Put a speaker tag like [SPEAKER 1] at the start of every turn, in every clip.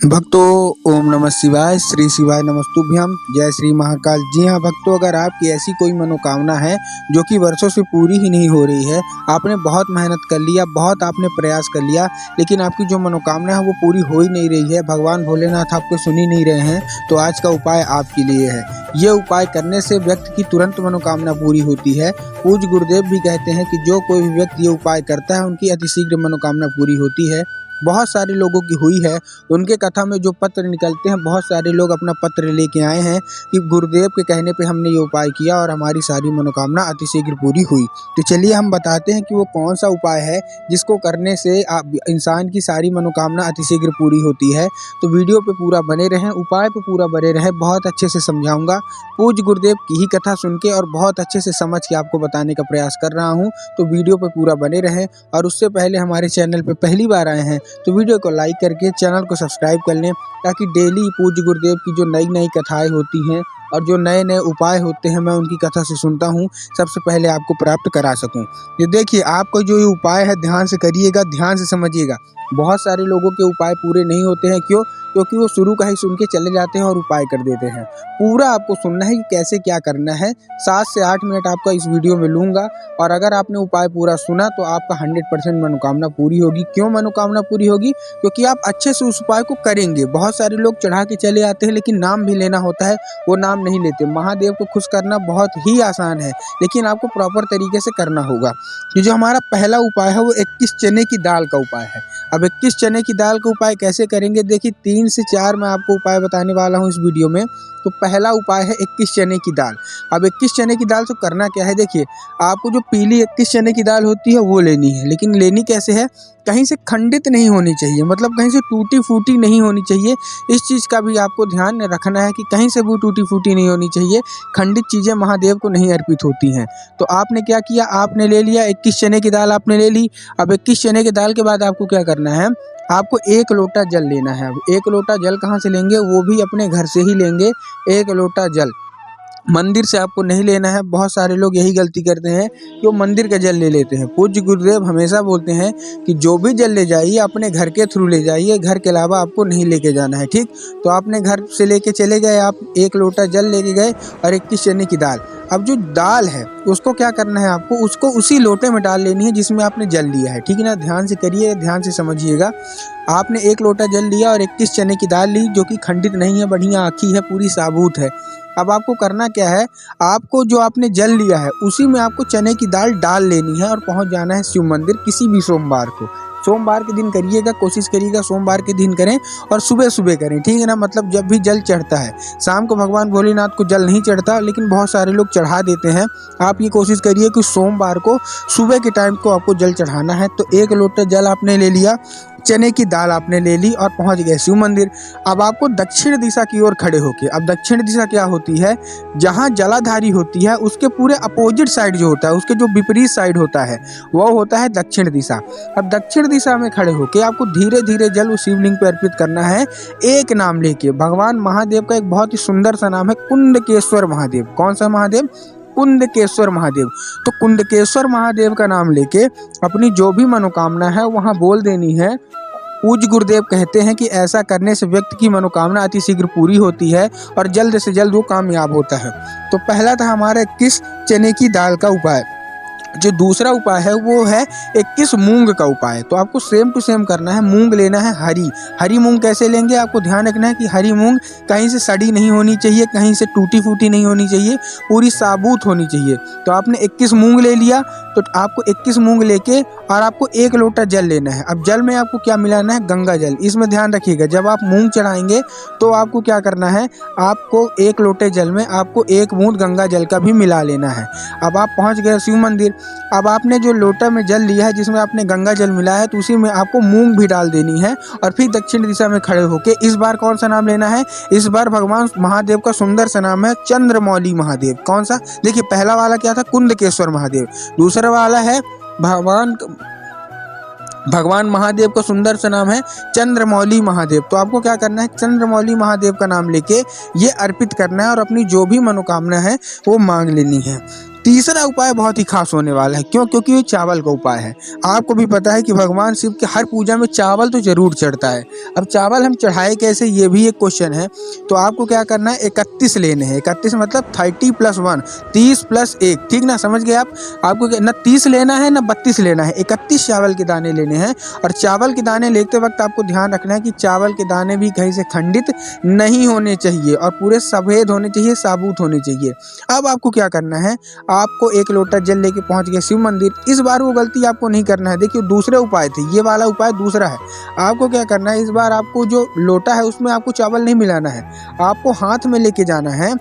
[SPEAKER 1] भक्तों ओम नमः शिवाय, श्री शिवाय नमस्तुभ्यम, जय श्री महाकाल। जी हाँ भक्तों, अगर आपकी ऐसी कोई मनोकामना है जो कि वर्षों से पूरी ही नहीं हो रही है, आपने बहुत मेहनत कर लिया, बहुत आपने प्रयास कर लिया, लेकिन आपकी जो मनोकामना है वो पूरी हो ही नहीं रही है, भगवान भोलेनाथ आपको सुन ही नहीं रहे हैं, तो आज का उपाय आपके लिए है। ये उपाय करने से व्यक्ति की तुरंत मनोकामना पूरी होती है। पूज्य गुरुदेव भी कहते हैं कि जो कोई भी व्यक्ति ये उपाय करता है उनकी अतिशीघ्र मनोकामना पूरी होती है। बहुत सारे लोगों की हुई है। उनके कथा में जो पत्र निकलते हैं, बहुत सारे लोग अपना पत्र लेके आए हैं कि गुरुदेव के कहने पे हमने ये उपाय किया और हमारी सारी मनोकामना अतिशीघ्र पूरी हुई। तो चलिए हम बताते हैं कि वो कौन सा उपाय है जिसको करने से इंसान की सारी मनोकामना अतिशीघ्र पूरी होती है। तो वीडियो पे पूरा बने रहें, उपाय पे पूरा बने रहें, बहुत अच्छे से समझाऊंगा। पूज्य गुरुदेव की ही कथा सुन के और बहुत अच्छे से समझ के आपको बताने का प्रयास कर रहा हूँ, तो वीडियो पे पूरा बने रहें। और उससे पहले हमारे चैनल पे पहली बार आए हैं तो वीडियो को लाइक करके चैनल को सब्सक्राइब कर लें, ताकि डेली पूज्य गुरुदेव की जो नई नई कथाएं होती हैं और जो नए नए उपाय होते हैं मैं उनकी कथा से सुनता हूं, सबसे पहले आपको प्राप्त करा सकूं। ये देखिए, आपको जो ये उपाय है ध्यान से करिएगा, ध्यान से समझिएगा। बहुत सारे लोगों के उपाय पूरे नहीं होते हैं, क्यों? क्योंकि वो शुरू का ही सुन के चले जाते हैं और उपाय कर देते हैं। पूरा आपको सुनना है कि कैसे क्या करना है। 7 से 8 मिनट आपका इस वीडियो में लूँगा, और अगर आपने उपाय पूरा सुना तो आपका 100% मनोकामना पूरी होगी। क्यों मनोकामना पूरी होगी? क्योंकि आप अच्छे से उस उपाय को करेंगे। बहुत सारे लोग चढ़ा के चले आते हैं, लेकिन नाम भी लेना होता है, वो नाम नहीं लेते। महादेव को खुश करना बहुत ही आसान है, लेकिन आपको प्रॉपर तरीके से करना होगा। ये जो हमारा पहला उपाय है वो 21 चने की दाल का उपाय है। अब 21 चने की दाल का उपाय कैसे करेंगे? देखिए, 3 से 4 मैं आपको उपाय बताने वाला हूँ इस वीडियो में। तो पहला उपाय है 21 चने की दाल। अब 21 चने की दाल से करना क्या है? देखिए, आपको जो पीली 21 चने की दाल होती है वो लेनी है, लेकिन लेनी कैसे है? कहीं से खंडित नहीं होनी चाहिए, मतलब कहीं से टूटी फूटी नहीं होनी चाहिए। इस चीज़ का भी आपको ध्यान रखना है कि कहीं से भी टूटी फूटी नहीं होनी चाहिए। खंडित चीज़ें महादेव को नहीं अर्पित होती हैं। तो आपने क्या किया? आपने ले लिया 21 चने की दाल, आपने ले ली। अब 21 चने की दाल के बाद आपको क्या करना है? आपको 1 लोटा जल लेना है। अब 1 लोटा जल कहाँ से लेंगे? वो भी अपने घर से ही लेंगे। 1 लोटा जल मंदिर से आपको नहीं लेना है। बहुत सारे लोग यही गलती करते हैं कि वो मंदिर का जल ले लेते हैं। पूज्य गुरुदेव हमेशा बोलते हैं कि जो भी जल ले जाइए अपने घर के थ्रू ले जाइए, घर के अलावा आपको नहीं लेके जाना है, ठीक? तो आपने घर से लेके चले गए, आप 1 लोटा जल लेके गए और 21 चने की दाल। अब जो दाल है उसको क्या करना है? आपको उसको उसी लोटे में डाल लेनी है जिसमें आपने जल लिया है, ठीक है ना? ध्यान से करिए, ध्यान से समझिएगा। आपने 1 लोटा जल लिया और 21 चने की दाल ली, जो कि खंडित नहीं है, बढ़िया आखी है, पूरी साबुत है। अब आपको करना क्या है? आपको जो आपने जल लिया है उसी में आपको चने की दाल डाल लेनी है और पहुंच जाना है शिव मंदिर किसी भी सोमवार को। सोमवार के दिन करिएगा, कोशिश करिएगा सोमवार के दिन करें और सुबह सुबह करें, ठीक है ना? मतलब जब भी जल चढ़ता है। शाम को भगवान भोलेनाथ को जल नहीं चढ़ता, लेकिन बहुत सारे लोग चढ़ा देते हैं। आप ये कोशिश करिए कि सोमवार को सुबह के टाइम को आपको जल चढ़ाना है। तो 1 लोटा जल आपने ले लिया, चने की दाल आपने ले ली और पहुंच गए शिव मंदिर। अब आपको दक्षिण दिशा की ओर खड़े होके, अब दक्षिण दिशा क्या होती है? जहां जलाधारी होती है उसके पूरे अपोजिट साइड जो होता है, उसके जो विपरीत साइड होता है, वो होता है दक्षिण दिशा। अब दक्षिण दिशा में खड़े होके आपको धीरे धीरे जल उस शिवलिंग पे अर्पित करना है, एक नाम लेके। भगवान महादेव का एक बहुत ही सुंदर सा नाम है कुंडकेश्वर महादेव। कौन सा महादेव? कुंडकेश्वर महादेव। तो कुंडकेश्वर महादेव का नाम लेके अपनी जो भी मनोकामना है वहां बोल देनी है। पूज्य गुरुदेव कहते हैं कि ऐसा करने से व्यक्ति की मनोकामना अतिशीघ्र पूरी होती है और जल्द से जल्द वो कामयाब होता है। तो पहला था हमारा 21 चने की दाल का उपाय। जो दूसरा उपाय है वो है 21 मूंग का उपाय। तो आपको सेम टू सेम करना है। मूंग लेना है हरी मूंग। कैसे लेंगे? आपको ध्यान रखना है कि हरी मूंग कहीं से सड़ी नहीं होनी चाहिए, कहीं से टूटी फूटी नहीं होनी चाहिए, पूरी साबुत होनी चाहिए। तो आपने 21 मूंग ले लिया, तो आपको 21 मूंग लेके और आपको 1 लोटा जल लेना है। अब जल में आपको क्या मिलाना है? गंगा जल। इसमें ध्यान रखिएगा, जब आप मूंग चढ़ाएंगे तो आपको क्या करना है? आपको 1 लोटे जल में आपको 1 बूंद गंगा जल का भी मिला लेना है। अब आप पहुंच गए शिव मंदिर। अब आपने जो लोटा में जल लिया है जिसमें आपने गंगा जल मिलाया है, तो उसी में आपको मूंग भी डाल देनी है और फिर दक्षिण दिशा में खड़े होके इस बार कौन सा नाम लेना है? इस बार भगवान महादेव का सुंदर सा नाम है चंद्रमौली महादेव। कौन सा? देखिए, पहला वाला क्या था? कुंडकेश्वर महादेव। दूसरा वाला है भगवान महादेव का सुंदर सा नाम है चंद्रमौली महादेव। तो आपको क्या करना है? चंद्रमौली महादेव का नाम लेके ये अर्पित करना है और अपनी जो भी मनोकामना है वो मांग लेनी है। तीसरा उपाय बहुत ही खास होने वाला है। क्यों? क्योंकि ये चावल का उपाय है। आपको भी पता है कि भगवान शिव के हर पूजा में चावल तो जरूर चढ़ता है। अब चावल हम चढ़ाए कैसे, ये भी एक क्वेश्चन है। तो आपको क्या करना है, 31 लेने हैं। 31 मतलब 30 + 1, 30 + 1, ठीक ना, समझ गए आप। आपको न 30 लेना है न 32 लेना है, 31 चावल के दाने लेने हैं। और चावल के दाने लेते वक्त आपको ध्यान रखना है कि चावल के दाने भी कहीं से खंडित नहीं होने चाहिए और पूरे सफेद होने चाहिए, साबुत होने चाहिए। अब आपको क्या करना है, आपको 1 लोटा जल लेके पहुंच गए शिव मंदिर। इस बार वो गलती आपको नहीं करना है। देखिए दूसरे उपाय थे, ये वाला उपाय दूसरा है। आपको क्या करना है, इस बार आपको जो लोटा है उसमें आपको चावल नहीं मिलाना है, आपको हाथ में लेके जाना है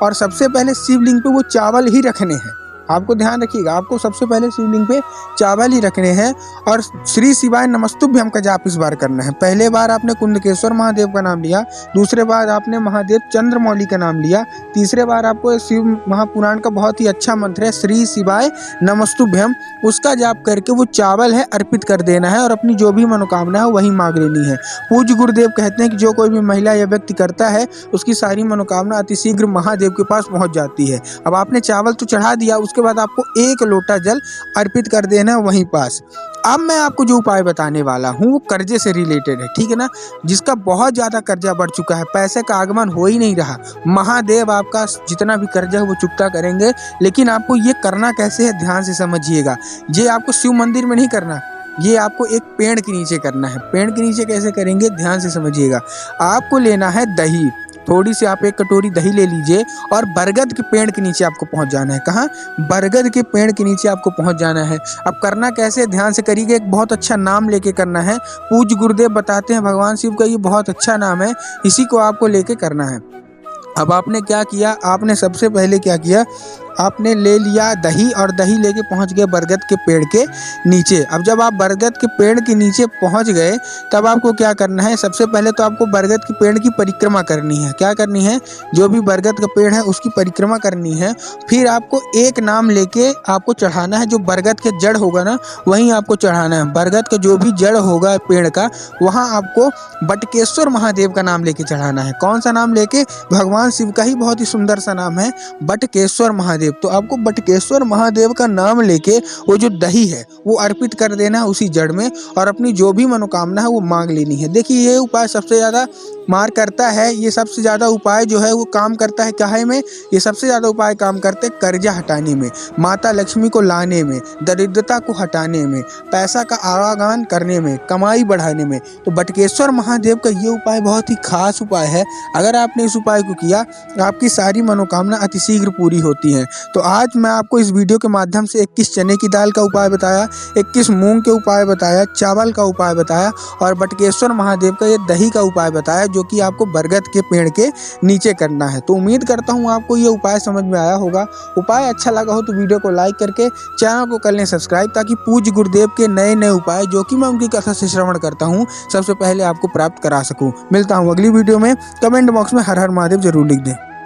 [SPEAKER 1] और सबसे पहले शिवलिंग पे वो चावल ही रखने हैं। आपको ध्यान रखिएगा, आपको सबसे पहले शिवलिंग पे चावल ही रखने हैं और श्री शिवाय नमस्तुभ्यम का जाप इस बार करना है। पहले बार आपने कुंडकेश्वर महादेव का नाम लिया, दूसरे बार आपने महादेव चंद्रमौली का नाम लिया, तीसरे बार आपको शिव महापुराण का बहुत ही अच्छा मंत्र है श्री शिवाय नमस्तुभ्यम, उसका जाप करके वो चावल है अर्पित कर देना है और अपनी जो भी मनोकामना है वही मांग लेनी है। पूज्य गुरुदेव कहते हैं कि जो कोई भी महिला या व्यक्ति करता है उसकी सारी मनोकामना अतिशीघ्र महादेव के पास पहुंच जाती है। अब आपने चावल तो चढ़ा दिया, उसके बाद आपको 1 लोटा जल अर्पित कर देना है वहीं पास। अब मैं आपको जो उपाय बताने वाला हूँ वो कर्जे से रिलेटेड है, ठीक है ना। जिसका बहुत ज़्यादा कर्जा बढ़ चुका है, पैसे का आगमन हो ही नहीं रहा, महादेव आपका जितना भी कर्जा है वो चुकता करेंगे। लेकिन आपको ये करना कैसे है, ध्यान से समझिएगा। ये आपको शिव मंदिर में नहीं करना, ये आपको एक पेड़ के नीचे करना है। पेड़ के नीचे कैसे करेंगे, ध्यान से समझिएगा। आपको लेना है दही, थोड़ी सी आप 1 कटोरी दही ले लीजिए और बरगद के पेड़ के नीचे आपको पहुंच जाना है। कहाँ? बरगद के पेड़ के नीचे आपको पहुंच जाना है। अब करना कैसे, ध्यान से करिएगा। एक बहुत अच्छा नाम लेके करना है। पूज्य गुरुदेव बताते हैं भगवान शिव का ये बहुत अच्छा नाम है, इसी को आपको लेके करना है। अब आपने क्या किया, आपने सबसे पहले क्या किया, आपने ले लिया दही और दही लेके पहुंच गए बरगद के पेड़ के नीचे। अब जब आप बरगद के पेड़ के नीचे पहुंच गए तब आपको क्या करना है, सबसे पहले तो आपको बरगद के पेड़ की परिक्रमा करनी है। क्या करनी है, जो भी बरगद का पेड़ है उसकी परिक्रमा करनी है। फिर आपको एक नाम लेके आपको चढ़ाना है, जो बरगद के जड़ होगा ना वहीं आपको चढ़ाना है। बरगद का जो भी जड़ होगा पेड़ का, वहाँ आपको बटकेश्वर महादेव का नाम लेके चढ़ाना है। कौन सा नाम लेके, भगवान शिव का ही बहुत ही सुंदर सा नाम है बटकेश्वर महादेव। तो आपको बटकेश्वर महादेव का नाम लेके वो जो दही है वो अर्पित कर देना है उसी जड़ में और अपनी जो भी मनोकामना है वो मांग लेनी है। देखिए ये उपाय सबसे ज़्यादा मार करता है, ये सबसे ज़्यादा उपाय जो है वो काम करता है काहे में, ये सबसे ज़्यादा उपाय काम करते हैं कर्जा हटाने में, माता लक्ष्मी को लाने में, दरिद्रता को हटाने में, पैसा का आवागमन करने में, कमाई बढ़ाने में। तो बटकेश्वर महादेव का ये उपाय बहुत ही खास उपाय है। अगर आपने इस उपाय को किया आपकी सारी मनोकामना अतिशीघ्र पूरी होती हैं। तो आज मैं आपको इस वीडियो के माध्यम से 21 चने की दाल का उपाय बताया, 21 मूंग के उपाय बताया, चावल का उपाय बताया और बटकेश्वर महादेव का ये दही का उपाय बताया, जो कि आपको बरगद के पेड़ के नीचे करना है। तो उम्मीद करता हूँ आपको ये उपाय समझ में आया होगा। उपाय अच्छा लगा हो तो वीडियो को लाइक करके चैनल को कर लें सब्सक्राइब, ताकि पूज्य गुरुदेव के नए नए उपाय जो कि मैं उनकी कथा से श्रवण करता हूँ सबसे पहले आपको प्राप्त करा सकूँ। मिलता हूँ अगली वीडियो में। कमेंट बॉक्स में हर हर महादेव जरूर लिख दें।